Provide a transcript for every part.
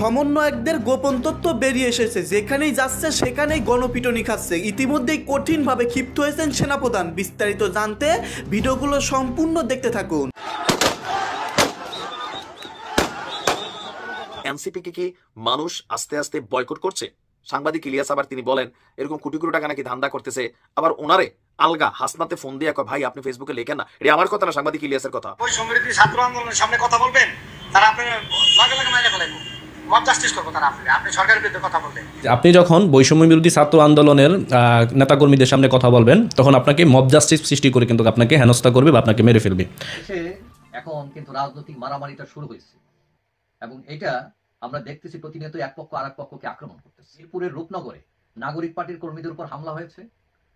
সমন্বয়কদের গোপন তথ্য বেরিয়ে এসেছে, যেখানেই যাচ্ছে সেখানেই গণপিটুনি খাচ্ছে। ইতিমধ্যেই কঠিনভাবে ক্ষিপ্ত হয়েছেন সেনাপ্রধান। বিস্তারিত জানতে ভিডিওগুলো সম্পূর্ণ দেখতে থাকুন। এনসিপিকে কি মানুষ আস্তে আস্তে বয়কট করছে? সাংবাদিক ইলিয়াস আবার তিনি বলেন এরকম কোটি কোটি টাকা নাকি ধান্দা করতেছে। আবার ওনারে আলগা হাসনাতে ফোন দিয়ে কয় ভাই আপনি ফেসবুকে লেখেন না। এটা আমার কথা না, সাংবাদিক ইলিয়াসের কথা। ওই সংগঠনটি ছাত্র আন্দোলনের সামনে কথা বলবেন, তারা আপনার লাগে লাগে মাইরে ফেলাইবো, মব জাস্টিস করবো তারা। আপনি সরকারের বিরুদ্ধে কথা বলবেন, আপনি যখন বৈষম্য বিরোধী ছাত্র আন্দোলনের নেতাকর্মীদের সামনে কথা বলবেন, তখন আপনাকে মব জাস্টিস সৃষ্টি করে কিন্তু আপনাকে হেনস্থা করবে বা আপনাকে মেরে ফেলবে। এখন কিন্তু রাজনৈতিক মারামারিটা শুরু হয়েছে এবং এটা আমরা দেখতেছি প্রতিনিয়ত এক পক্ষ আর এক পক্ষকে আক্রমণ করতেছে। মিরপুরের রূপনগরে নাগরিক পার্টির কর্মীদের উপর হামলা হয়েছে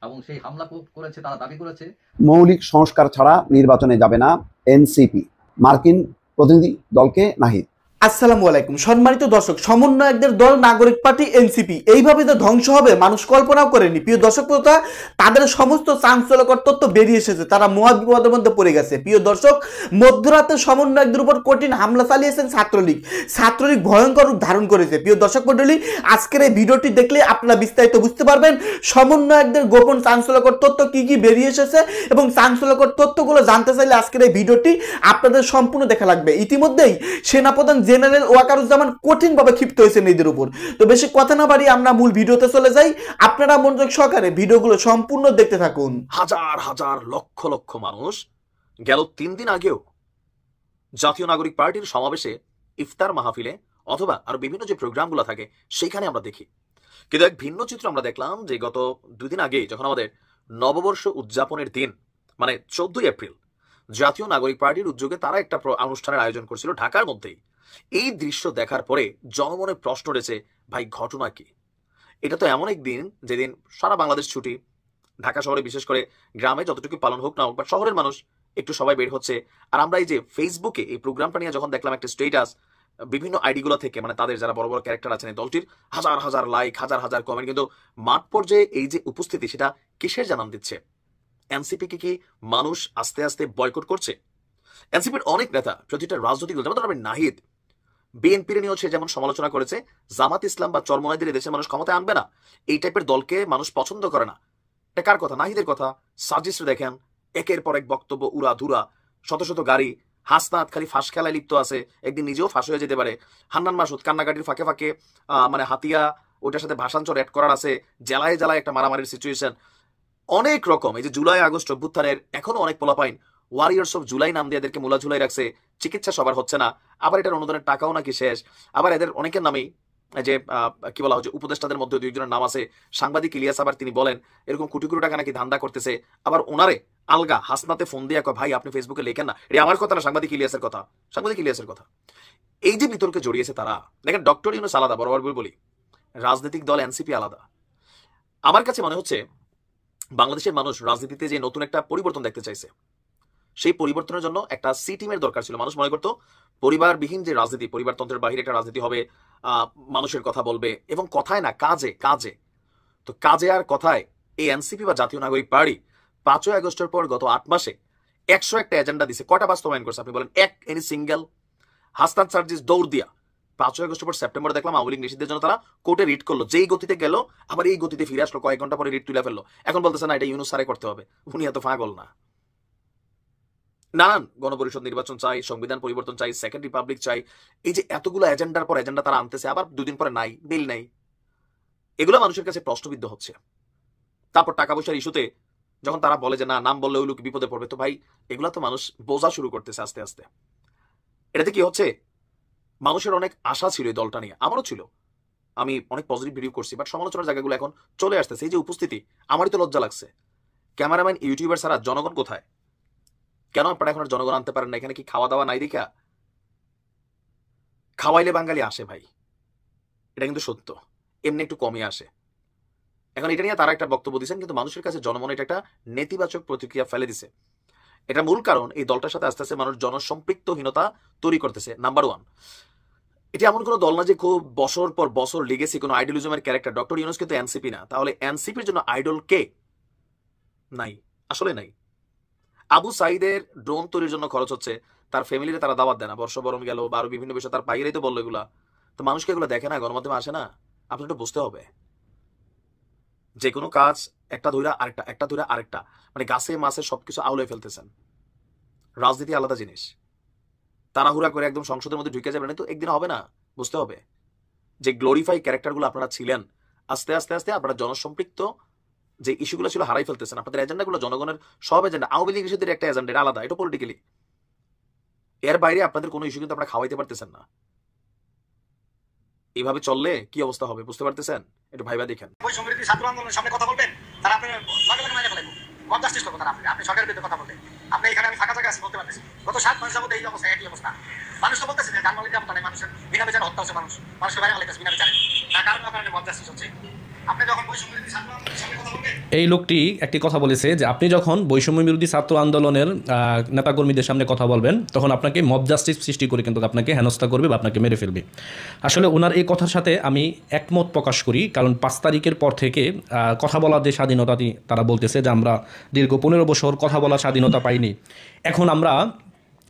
এবং সেই হামলা করেছে, তারা দাবি করেছে মৌলিক সংস্কার ছাড়া নির্বাচনে যাবে না এনসিপি। মার্কিন প্রতিনিধি দলকে নাহিদ। আসসালামু আলাইকুম সম্মানিত দর্শক, সমন্বয়কদের দল নাগরিক পার্টি এনসিপি এইভাবে যে ধ্বংস হবে মানুষ কল্পনাও করেনি। প্রিয় দর্শক শ্রোতা, তাদের সমস্ত চাঞ্চল্যকর তথ্য বেরিয়ে এসেছে, তারা মহা বিপদের মধ্যে পড়ে গেছে। প্রিয় দর্শক, মধ্যরাতে সমন্বয়কদের উপর কঠিন হামলা চালিয়েছেন ছাত্রলীগ। ছাত্রলীগ ভয়ঙ্কর রূপ ধারণ করেছে। প্রিয় দর্শক মণ্ডলী, আজকের এই ভিডিওটি দেখলে আপনারা বিস্তারিত বুঝতে পারবেন সমন্বয়কদের গোপন চাঞ্চল্যকর তথ্য কি কি বেরিয়ে এসেছে, এবং চাঞ্চল্যকর তথ্যগুলো জানতে চাইলে আজকের এই ভিডিওটি আপনাদের সম্পূর্ণ দেখা লাগবে। ইতিমধ্যেই সেনাপ্রধান জেনারেল ওয়াকারুজ্জামান কঠিনভাবে ক্ষিপ্ত হয়েছেন এদের উপর। তো বেশি কথা না বাড়িয়ে আমরা মূল ভিডিওতে চলে যাই। আপনারা মনোযোগ সহকারে ভিডিওগুলো সম্পূর্ণ দেখতে থাকুন। হাজার হাজার লক্ষ লক্ষ মানুষ গেল 3 দিন আগেও জাতীয় নাগরিক পার্টির সমাবেশে, ইফতার মাহফিলে অথবা আরো বিভিন্ন যে প্রোগ্রামগুলো থাকে সেখানে আমরা দেখি। কিন্তু এক ভিন্ন চিত্র আমরা দেখলাম যে গত 2 দিন আগে যখন আমাদের নববর্ষ উদযাপনের দিন, মানে 14 এপ্রিল, জাতীয় নাগরিক পার্টির উদ্যোগে তারা একটা অনুষ্ঠানের আয়োজন করছিল ঢাকার মধ্যেই। এই দৃশ্য দেখার পরে জনমনে প্রশ্ন উঠেছে, ভাই ঘটনা কি? এটা তো এমন এক দিন যেদিন সারা বাংলাদেশ ছুটি, ঢাকা শহরে বিশেষ করে গ্রামে যতটুকু পালন হোক না হোক, বা শহরের মানুষ একটু সবাই বের হচ্ছে। আর আমরা এই যে ফেসবুকে এই প্রোগ্রামটা নিয়ে যখন দেখলাম একটা স্টেটাস বিভিন্ন আইডিগুলো থেকে, মানে তাদের যারা বড় বড় ক্যারেক্টার আছেন এই দলটির, হাজার হাজার লাইক, হাজার হাজার কমেন্ট, কিন্তু মাঠ পর্যায়ে এই যে উপস্থিতি সেটা কিসের জানান দিচ্ছে? এনসিপিকে কি মানুষ আস্তে আস্তে বয়কট করছে? এনসিপির অনেক নেতা, প্রতিটা রাজনৈতিক দল, যেমন নাহিদ বিএনপির নিয়েও সে যেমন সমালোচনা করেছে, জামাত ইসলাম বা চরমনাইদের দেশের মানুষ ক্ষমতায় আনবে না, এই টাইপের দলকে মানুষ পছন্দ করে না। এটা কার কথা? নাহিদের কথা। সাজিস দেখেন একের পর এক বক্তব্য, উড়া ধুরা, শত শত গাড়ি। হাসনাত খালি ফাঁস খেলায় লিপ্ত আছে, একদিন নিজেও ফাঁস হয়ে যেতে পারে। হান্নান মাসুদ কান্নাকাটির ফাঁকে ফাঁকে মানে হাতিয়া ওটার সাথে ভাষাঞ্চর অ্যাড করার আছে, জেলায় জেলায় একটা মারামারির সিচুয়েশন, অনেক রকম। এই যে জুলাই আগস্ট অভ্যুত্থানের এখনো অনেক পোলাপাইন ওয়ারিয়ার্স অফ জুলাই নাম দিয়ে এদেরকে মোলা ঝুলাই রাখছে, চিকিৎসা সবার হচ্ছে না, আবার এটার অনুদানের টাকাও নাকি শেষ। আবার এদের অনেকের নামেই যে কি বলা হচ্ছে, উপদেষ্টাদের মধ্যে 2 জনের নাম আছে। সাংবাদিক ইলিয়াস আবার তিনি বলেন এরকম কোটি কোটি টাকা নাকি ধান্দা করতেছে। আবার ওনারে আলগা হাসনাতে ফোন দিয়ে কয় ভাই আপনি ফেসবুকে লেখেন না। এটা আমার কথা না, সাংবাদিক ইলিয়াসের কথা। সাংবাদিক ইলিয়াসের কথা। এই যে বিতর্কে জড়িয়েছে তারা, দেখেন ডক্টর ইউনূস আলাদা, বরাবর বলি রাজনৈতিক দল এনসিপি আলাদা। আমার কাছে মনে হচ্ছে বাংলাদেশের মানুষ রাজনীতিতে যে নতুন একটা পরিবর্তন দেখতে চাইছে, সেই পরিবর্তনের জন্য একটা সি টিমের দরকার ছিল। মানুষ মনে করতো পরিবারবিহীন যে রাজনীতি, পরিবারতন্ত্রের বাহিরে একটা রাজনীতি হবে, মানুষের কথা বলবে, এবং কথায় না কাজে কাজে। তো কাজে আর কথায় এই এনসিপি বা জাতীয় নাগরিক পার্টি 5ই আগস্টের পর গত 8 মাসে 101টা এজেন্ডা দিছে। কয়টা বাস্তবায়ন করছে আপনি বলেন? Any single? হাসনাত সার্জিস দৌড় দিয়া 5ই আগস্টের পর সেপ্টেম্বর দেখলাম আওয়ামী লীগ নিষিদ্ধের জন্য তারা কোর্টে রিট করলো, যেই গতিতে গেল আবার এই গতিতে ফিরে আসলো, কয়েক ঘন্টা পরে রিট তুলে ফেললো। এখন বলতেছে না এটা ইউনূস স্যারে করতে হবে। উনি এত ফাগল না। নানান গণপরিষদ নির্বাচন চাই, সংবিধান পরিবর্তন চাই, সেকেন্ড রিপাবলিক চাই। এই যে এতগুলো এজেন্ডার পর এজেন্ডা তারা আনতেছে, আবার 2 দিন পরে নাই, বিল নাই। এগুলো মানুষের কাছে প্রশ্নবিদ্ধ হচ্ছে। তারপর টাকা পয়সার ইস্যুতে যখন তারা বলে যে না নাম বললে ওই লোক বিপদে পড়বে, তো ভাই এগুলা তো মানুষ বোঝা শুরু করতেছে আস্তে আস্তে। এটাতে কি হচ্ছে, মানুষের অনেক আশা ছিল এই দলটা নিয়ে, আমারও ছিল, আমি অনেক পজিটিভ ভিডিও করছি, বাট সমালোচনার জায়গাগুলো এখন চলে আসতেছে। এই যে উপস্থিতি, আমারই তো লজ্জা লাগছে। ক্যামেরাম্যান, ইউটিউবার ছাড়া জনগণ কোথায়? কেন আপনারা এখন আর জনগণ আনতে পারেন না? এখানে কি খাওয়া দাওয়া নাই দেখা? খাওয়াইলে বাঙালি আসে ভাই, এটা কিন্তু সত্য। এমনি একটু কমে আসে। এখন এটা নিয়ে তারা একটা বক্তব্য দিচ্ছেন, কিন্তু মানুষের কাছে জনমনে এটা একটা নেতিবাচক প্রতিক্রিয়া ফেলে দিছে। এটা মূল কারণ এই দলটার সাথে আস্তে আস্তে মানুষ জনসম্পৃক্তহীনতা তৈরি করতেছে। নাম্বার 1, এটা এমন কোনো দল না যে খুব বছর পর বছর লিগেসি কোনো আইডলিজমের ক্যারেক্টার। ডক্টর ইউনূস কিন্তু এনসিপি না, তাহলে এনসিপির জন্য আইডল কে? নাই, আসলে নাই। আবু সাইদের ড্রোন তৈরির জন্য খরচ হচ্ছে, তার ফ্যামিলিতে তারা দাওয়াত দেয় না। বর্ষবরণ গেল বা আরো বিভিন্ন বিষয় তার বাইরেই তো বললো এগুলা। তো মানুষকে এগুলো দেখে না, গণমাধ্যমে আসে না, আপনার একটু বুঝতে হবে। যে কোনো কাজ একটা ধইরা আরেকটা, একটা ধইরা আরেকটা, মানে গাছে মাছে সবকিছু আউলে ফেলতেছেন। রাজনীতি আলাদা জিনিস। তাড়াহুড়া করে একদম সংসদের মধ্যে ঢুকে যাবেন, তো একদিন হবে না, বুঝতে হবে। যে গ্লোরিফাই ক্যারেক্টারগুলো আপনারা ছিলেন, আস্তে আস্তে আস্তে আপনারা জনসম্পৃক্ত যে ইস্যুগুলো ছিল হারাই ফেলতেছেন। আপনাদের এজেন্ডাগুলো জনগণের সব এজেন্ডা, আওয়ামী লীগ ইস্যুদের একটা এজেন্ডা, এটা আলাদা, এটা পলিটিক্যালি। এর বাইরে আপনাদের কোনো ইস্যু কিন্তু আপনারা খাওয়াইতে পারতেছেন না। এইভাবে চললে কি অবস্থা হবে বুঝতে পারতেছেন? একটু ভাইবা দেখেন। বৈষম্য বিরোধী ছাত্র আন্দোলনের সামনে কথা বলবেন, তারা আপনার লাগে লাগে মাইরে ফেলাইবো, মব জাস্টিস করবো তারা আপনি সরকারের বিরুদ্ধে কথা বললে। আপনি এখানে আমি ফাঁকা জায়গায় আছি বলতে পারতেছি, গত 7 মাস যাবত এই অবস্থা, একই অবস্থা। মানুষ তো বলতেছে যে জানমালের যাবত নাই, মানুষের বিনা বিচারে হত্যা হচ্ছে, মানুষকে বাইরে ফেলাইতেছে বিনা বিচারে, তার কারণে মব জাস্টিস হচ্ছে। আপনি যখন বৈষম্য বিরোধী ছাত্র আন্দোলনের সামনে কথা বলবেন, এই লোকটি একটি কথা বলেছে যে আপনি যখন বৈষম্য বিরোধী ছাত্র আন্দোলনের নেতাকর্মীদের সামনে কথা বলবেন তখন আপনাকে মব জাস্টিস সৃষ্টি করে কিন্তু আপনাকে হেনস্থা করবে বা আপনাকে মেরে ফেলবে। আসলে ওনার এই কথার সাথে আমি একমত প্রকাশ করি, কারণ 5 তারিখের পর থেকে কথা বলার যে স্বাধীনতাটি তারা বলতেছে যে আমরা দীর্ঘ 15 বছর কথা বলার স্বাধীনতা পাইনি, এখন আমরা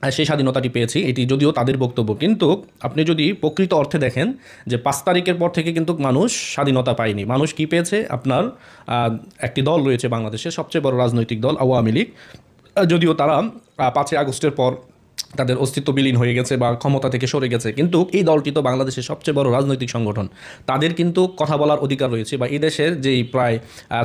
সেই স্বাধীনতাটি পেয়েছি। এটি যদিও তাদের বক্তব্য, কিন্তু আপনি যদি প্রকৃত অর্থে দেখেন যে 5 তারিখের পর থেকে কিন্তু মানুষ স্বাধীনতা পায়নি। মানুষ কি পেয়েছে? আপনার একটি দল রয়েছে বাংলাদেশের সবচেয়ে বড় রাজনৈতিক দল আওয়ামী লীগ, যদিও তারা 5 আগস্টের পর তাদের অস্তিত্ব বিলীন হয়ে গেছে বা ক্ষমতা থেকে সরে গেছে, কিন্তু এই দলটি তো বাংলাদেশের সবচেয়ে বড় রাজনৈতিক সংগঠন। তাদের কিন্তু কথা বলার অধিকার রয়েছে, বা এই দেশের যেই প্রায়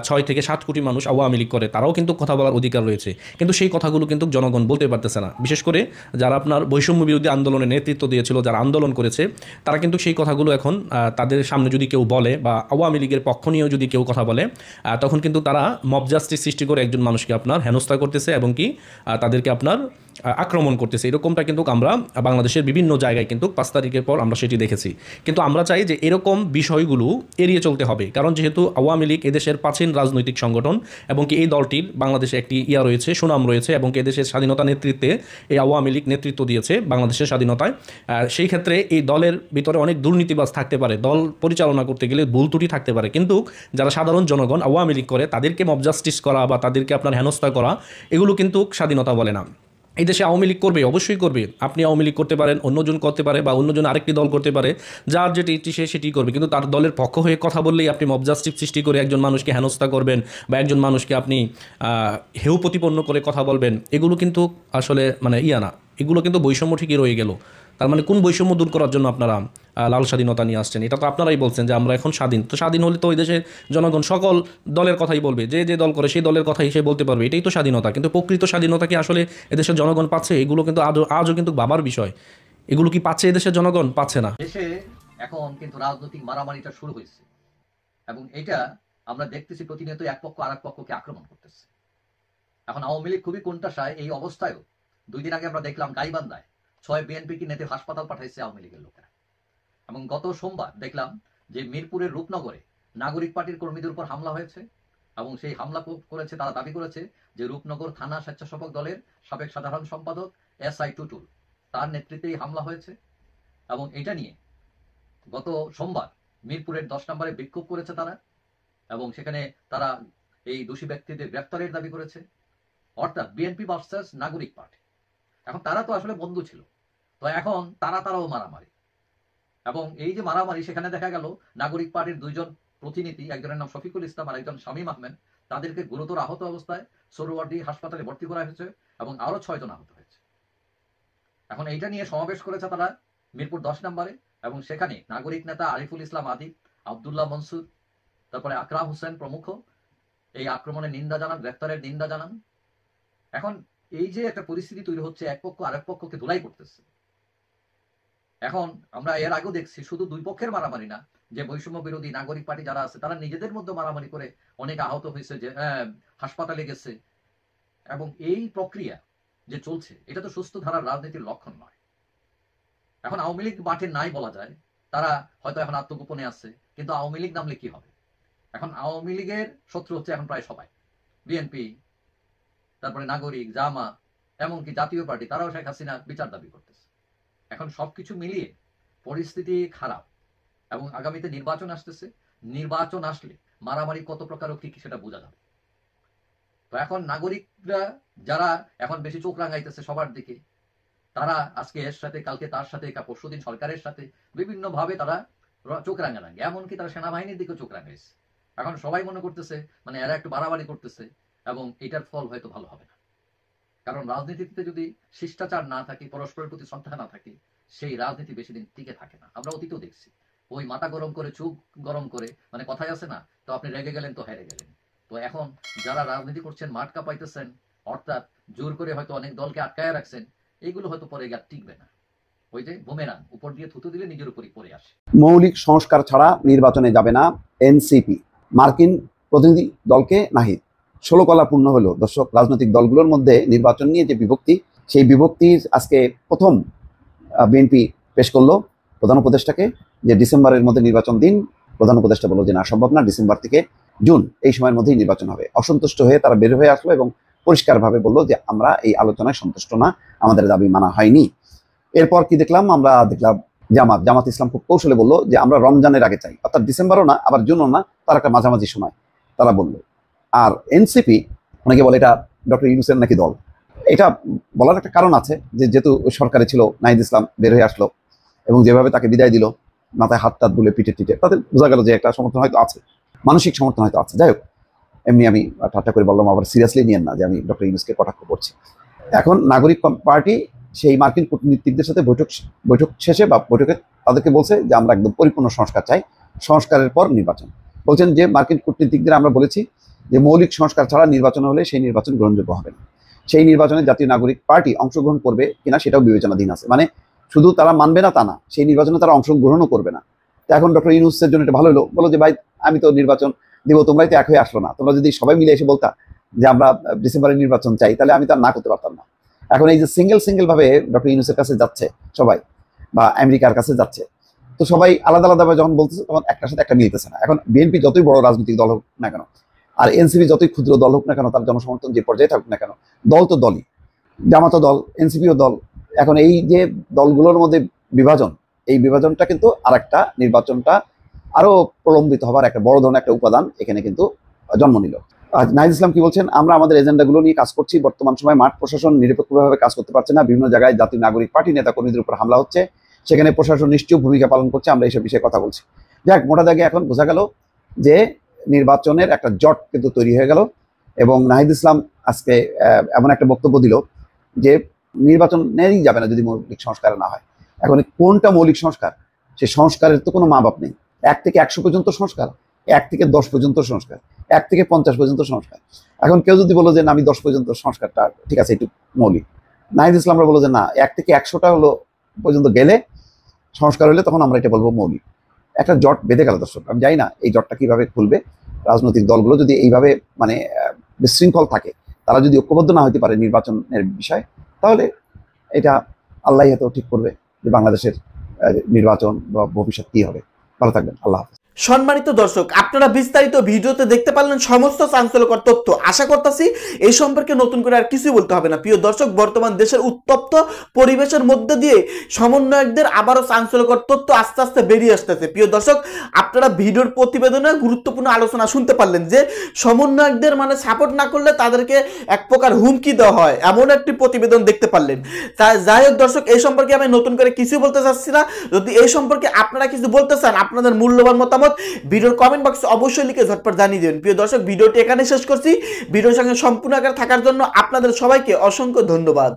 6 থেকে 7 কোটি মানুষ আওয়ামী লীগ করে তারাও কিন্তু কথা বলার অধিকার রয়েছে, কিন্তু সেই কথাগুলো কিন্তু জনগণ বলতে পারতেছে না। বিশেষ করে যারা আপনার বৈষম্য বিরোধী আন্দোলনে নেতৃত্ব দিয়েছিল, যারা আন্দোলন করেছে, তারা কিন্তু সেই কথাগুলো এখন তাদের সামনে যদি কেউ বলে বা আওয়ামী লীগের পক্ষ নিয়েও যদি কেউ কথা বলে, তখন কিন্তু তারা মব জাস্টিস সৃষ্টি করে একজন মানুষকে আপনার হেনস্থা করতেছে এবং কি তাদেরকে আপনার আক্রমণ করতেছে। এরকমটা কিন্তু আমরা বাংলাদেশের বিভিন্ন জায়গায় কিন্তু 5 তারিখের পর আমরা সেটি দেখেছি। কিন্তু আমরা চাই যে এরকম বিষয়গুলো এড়িয়ে চলতে হবে, কারণ যেহেতু আওয়ামী লীগ এদেশের প্রাচীন রাজনৈতিক সংগঠন এবং কি এই দলটির বাংলাদেশে একটি রয়েছে, সুনাম রয়েছে, এবং কি এদেশের স্বাধীনতা নেতৃত্বে এই আওয়ামী লীগ নেতৃত্ব দিয়েছে বাংলাদেশের স্বাধীনতায়। সেই ক্ষেত্রে এই দলের ভিতরে অনেক দুর্নীতিবাজ থাকতে পারে, দল পরিচালনা করতে গেলে ভুল ত্রুটি থাকতে পারে, কিন্তু যারা সাধারণ জনগণ আওয়ামী লীগ করে তাদেরকে মব জাস্টিস করা বা তাদেরকে আপনার হেনস্থা করা, এগুলো কিন্তু স্বাধীনতা বলে না। এই দেশে আওয়ামী লীগ করবে, অবশ্যই করবে। আপনি আওয়ামী লীগ করতে পারেন, অন্যজন করতে পারে, বা অন্যজন আরেকটি দল করতে পারে, যার যেটি ইচ্ছে সে সেটি করবে, কিন্তু তার দলের পক্ষ হয়ে কথা বললেই আপনি মব জাস্টিস সৃষ্টি করে একজন মানুষকে হেনস্থা করবেন বা একজন মানুষকে আপনি হেয় প্রতিপন্ন করে কথা বলবেন, এগুলো কিন্তু আসলে মানে না, এগুলো কিন্তু বৈষম্য ঠিকই রয়ে গেল। তার মানে কোন বৈষম্য দূর করার জন্য আপনারা লাল স্বাধীনতা নিয়ে আসছেন? এটা তো আপনারাই বলছেন যে আমরা এখন স্বাধীন। তো স্বাধীন হলে তো ওই দেশের জনগণ সকল দলের কথাই বলবে, যে যে দল করে সেই দলের কথাই সে বলতে পারবে, এটাই তো স্বাধীনতা। কিন্তু প্রকৃত স্বাধীনতা কি আসলে এদেশের জনগণ পাচ্ছে? এগুলো কিন্তু আজও কিন্তু ভাবার বিষয়। এগুলো কি পাচ্ছে এদেশের জনগণ? পাচ্ছে না। দেশে এখন কিন্তু রাজনৈতিক মারামারিটা শুরু হয়েছে, এবং এটা আমরা দেখতেছি প্রতিনিয়ত এক পক্ষ আরেক পক্ষকে আক্রমণ করতেছে। এখন আওয়ামী লীগ খুবই কোণঠাসায়। এই অবস্থায়ও 2 দিন আগে আমরা দেখলাম গাইবান্ধায় 6 বিএনপি কি নেতা হাসপাতাল পাঠাইছে আওয়ামী লীগের লোকেরা, এবং গত সোমবার দেখলাম যে মিরপুরের রূপনগরে নাগরিক পার্টির কর্মীদের উপর হামলা হয়েছে, এবং সেই হামলা করেছে, তারা দাবি করেছে যে রূপনগর থানা স্বেচ্ছাসেবক দলের সাবেক সাধারণ সম্পাদক SI টুটুল, তার নেতৃত্বেই হামলা হয়েছে। এবং এটা নিয়ে গত সোমবার মিরপুরের 10 নম্বরে বিক্ষোভ করেছে তারা, এবং সেখানে তারা এই দোষী ব্যক্তিদের গ্রেফতারের দাবি করেছে। অর্থাৎ বিএনপি ভার্সেস নাগরিক পার্টি। এখন তারা তো আসলে বন্ধু ছিল, তো এখন তারাও মারামারি, এবং এই যে মারামারি, সেখানে দেখা গেল নাগরিক পার্টির 2 জন প্রতিনিধি, একজনের নাম শফিকুল ইসলাম আর একজন শামীম আহমেদ, তাদেরকে গুরুতর আহত অবস্থায় সোহরাওয়ার্দী হাসপাতালে ভর্তি করা হয়েছে, এবং আরো 6 জন আহত হয়েছে। এখন এইটা নিয়ে সমাবেশ করেছে তারা মিরপুর 10 নম্বরে, এবং সেখানে নাগরিক নেতা আরিফুল ইসলাম আদিব, আব্দুল্লাহ মনসুর, তারপরে আকরাম হোসেন প্রমুখ এই আক্রমণের নিন্দা জানান, গ্রেফতারের নিন্দা জানান। এখন এই যে একটা পরিস্থিতি তৈরি হচ্ছে, এক পক্ষ আরেক পক্ষকে ধুলাই করতেছে। এখন আমরা এর আগেও দেখছি শুধু 2 পক্ষের মারামারি না, যে বৈষম্য বিরোধী নাগরিক পার্টি যারা আছে তারা নিজেদের মধ্যে মারামারি করে অনেক আহত হয়েছে, যে হাসপাতালে গেছে। এবং এই প্রক্রিয়া যে চলছে, এটা তো সুস্থ ধারার রাজনীতির লক্ষণ নয়। এখন আওয়ামী লীগ মাঠে নাই বলা যায়, তারা হয়তো এখন আত্মগোপনে আছে, কিন্তু আওয়ামী লীগ নামলে কি হবে? এখন আওয়ামী লীগের শত্রু হচ্ছে এখন প্রায় সবাই, বিএনপি, তারপরে নাগরিক, জামাত, এমনকি জাতীয় পার্টি, তারাও শেখ হাসিনা বিচার দাবি করতেছে। এখন সবকিছু মিলিয়ে পরিস্থিতি খারাপ, এবং আগামীতে নির্বাচন আসতেছে। নির্বাচন আসলে মারামারি কত প্রকার ও কি সেটা বোঝা যাবে। তো এখন নাগরিকরা যারা এখন বেশি চোখ রাঙাইতেছে সবার দিকে, তারা আজকে এর সাথে, কালকে তার সাথে, পরশুদিন সরকারের সাথে বিভিন্নভাবে তারা চোখ রাঙারাঙি, এমনকি তারা সেনাবাহিনীর দিকে চোখ রাঙাইছে। এখন সবাই মনে করতেছে মানে এরা একটু বাড়াবাড়ি করতেছে, এবং এটার ফল হয়তো ভালো হবে না। কারণ রাজনীতিতে যদি শিষ্টাচার না থাকে, পরস্পরের প্রতি শ্রদ্ধা না থাকে, সেই রাজনীতি বেশি দিন টিকে থাকে না। আমরা অতীতেও দেখছি, ওই মাথা গরম করে, চোখ গরম করে, মানে কথাই আছে না, তো আপনি রেগে গেলেন তো হেরে গেলেন। তো এখন যারা রাজনীতি করছেন, মাঠ কাঁপাইতেছেন, অর্থাৎ জোর করে হয়তো অনেক দলকে আটকায় রাখছেন, এইগুলো হয়তো পরে গিয়ে টিকবে না। ওই যে বুমেরাং, উপর দিয়ে থুতু দিলে নিজের উপরই পড়ে আসে। মৌলিক সংস্কার ছাড়া নির্বাচনে যাবে না এনসিপি, মার্কিন প্রতিনিধি দলকে নাহিদ। 16 কলা পূর্ণ হলো দর্শক। রাজনৈতিক দলগুলোর মধ্যে নির্বাচন নিয়ে যে বিভক্তি, সেই বিভক্তির আজকে প্রথম বিএনপি পেশ করলো প্রধান উপদেষ্টাকে, যে ডিসেম্বরের মধ্যে নির্বাচন দিন। প্রধান উপদেষ্টা বলল যে না, সম্ভব না, ডিসেম্বর থেকে জুন এই সময়ের মধ্যেই নির্বাচন হবে। অসন্তুষ্ট হয়ে তারা বের হয়ে আসলো এবং পরিষ্কারভাবে বললো যে আমরা এই আলোচনায় সন্তুষ্ট না, আমাদের দাবি মানা হয়নি। এরপর কি দেখলাম? আমরা দেখলাম জামাত ইসলাম খুব কৌশলে বললো যে আমরা রমজানের আগে চাই, অর্থাৎ ডিসেম্বরও না আবার জুনও না, তার একটা মাঝামাঝি সময় তারা বললো। আর এনসিপি, অনেকে বলে এটা ডক্টর ইউনূসের নাকি দল। এটা বলার একটা কারণ আছে, যে যেহেতু সরকারে ছিল, নাহিদ ইসলাম বের হয়ে আসলো এবং যেভাবে তাকে বিদায় দিল, মাথায় হাত টাত বুলে পিঠে টিটে, তাদের বোঝা গেল যে একটা সমর্থন হয়তো আছে, মানসিক সমর্থন হয়তো আছে। যাই হোক, এমনি আমি ঠাট্টা করে বললাম, আবার সিরিয়াসলি নিয়েন না যে আমি ডক্টর ইউনূসকে কটাক্ষ করছি। এখন নাগরিক পার্টি সেই মার্কিন কূটনীতিকদের সাথে বৈঠক শেষে বা বৈঠকে তাদেরকে বলছে যে আমরা একদম পরিপূর্ণ সংস্কার চাই, সংস্কারের পর নির্বাচন। বলছেন যে মার্কিন কূটনীতিকদের আমরা বলেছি যে মৌলিক সংস্কার ছাড়া নির্বাচন হলে সেই নির্বাচন গ্রহণযোগ্য হবে না। সেই নির্বাচনে জাতীয় নাগরিক পার্টি অংশগ্রহণ করবে কিনা সেটাও বিবেচনাধীন আছে। মানে শুধু তারা মানবে না তা না, সেই নির্বাচনে তারা অংশগ্রহণও করবে না। তো এখন ডক্টর ইউনূসের জন্য এটা ভালো হলো, বলো যে ভাই আমি তো নির্বাচন দিব, তোমরাই তো এক হয়ে আসলো না। তোমরা যদি সবাই মিলে এসে বলতা যে আমরা ডিসেম্বরে নির্বাচন চাই, তাহলে আমি তো আর না করতে পারতাম না। এখন এই যে সিঙ্গেল ভাবে ডক্টর ইউনূসের কাছে যাচ্ছে সবাই, বা আমেরিকার কাছে যাচ্ছে, তো সবাই আলাদা আলাদাভাবে যখন বলতেছে, তখন একটার সাথে একটা মিলতেছে না। এখন বিএনপি যতই বড় রাজনৈতিক দল হোক না কেন, আর এনসিপি যতই ক্ষুদ্র দল হোক না কেন, তার জনসমর্থন যে পর্যায়ে থাকুক না কেন, দল তো দলই, জামাতও দল, এনসিপিও দল। এখন এই যে দলগুলোর মধ্যে বিভাজন, এই বিভাজনটা কিন্তু আর একটা নির্বাচনটা আরো প্রলম্বিত হবার একটা বড় ধরনের একটা উপাদান এখানে কিন্তু জন্ম নিল। আর নাহিদ ইসলাম কি বলছেন? আমরা আমাদের এজেন্ডাগুলো নিয়ে কাজ করছি। বর্তমান সময় মাঠ প্রশাসন নিরপেক্ষভাবে কাজ করতে পারছে না, বিভিন্ন জায়গায় জাতীয় নাগরিক পার্টি নেতা কর্মীদের উপর হামলা হচ্ছে, সেখানে প্রশাসন নিশ্চয় ভূমিকা পালন করছে। আমরা এইসব বিষয়ে কথা বলছি। যাক, মোটা দাগে এখন বোঝা গেল যে নির্বাচনের একটা জট কিন্তু তৈরি হয়ে গেল, এবং নাহিদ ইসলাম আজকে এমন একটা বক্তব্য দিল যে নির্বাচনেরই যাবে না যদি মৌলিক সংস্কার না হয়। এখন কোনটা মৌলিক সংস্কার? সেই সংস্কারের তো কোনো মা বাপ নেই। 1 থেকে 100 পর্যন্ত সংস্কার, 1 থেকে 10 পর্যন্ত সংস্কার, 1 থেকে 50 পর্যন্ত সংস্কার। এখন কেউ যদি বলো যে না আমি 10 পর্যন্ত সংস্কারটা ঠিক আছে, একটু মৌলিক, নাহিদ ইসলামরা বলো যে না 1 থেকে 100টা হলো পর্যন্ত গেলে সংস্কার হলে তখন আমরা এটা বলবো মৌলিক। একটা জট বেঁধে গেল দর্শক। আমি জানি না এই জটটা কিভাবে খুলবে। রাজনৈতিক দলগুলো যদি এইভাবে মানে বিশৃঙ্খল থাকে, তারা যদি ঐক্যবদ্ধ না হতে পারে নির্বাচনের বিষয়, তাহলে এটা আল্লাহ হয়তো ঠিক করবে যে বাংলাদেশের নির্বাচন বা ভবিষ্যৎ কি হবে। ভালো থাকবেন, আল্লাহ হাফেজ। সম্মানিত দর্শক, আপনারা বিস্তারিত ভিডিওতে দেখতে পারলেন সমস্ত চাঞ্চল্যকর তথ্য। আশা করতেছি এই সম্পর্কে নতুন করে আর কিছুই বলতে হবে না। প্রিয় দর্শক, বর্তমান দেশের উত্তপ্ত পরিবেশের মধ্যে দিয়ে সমন্বয়কদের আবারও চাঞ্চল্যকর তথ্য আস্তে আস্তে বেরিয়ে আসতেছে। প্রিয় দর্শক, আপনারা ভিডিওর প্রতিবেদনে গুরুত্বপূর্ণ আলোচনা শুনতে পারলেন যে সমন্বয়কদের মানে সাপোর্ট না করলে তাদেরকে এক প্রকার হুমকি দেওয়া হয়, এমন একটি প্রতিবেদন দেখতে পারলেন। যাই হোক দর্শক, এই সম্পর্কে আমি নতুন করে কিছুই বলতে চাচ্ছি না। যদি এই সম্পর্কে আপনারা কিছু বলতে চান, আপনাদের মূল্যবান মতামত ভিডিওর কমেন্ট বক্সে অবশ্যই লিখে ঝটপট জানিয়ে দেবেন। প্রিয় দর্শক, ভিডিওটি এখানে শেষ করছি। ভিডিওর সঙ্গে সম্পূর্ণ আকারে থাকার জন্য আপনাদের সবাইকে অসংখ্য ধন্যবাদ।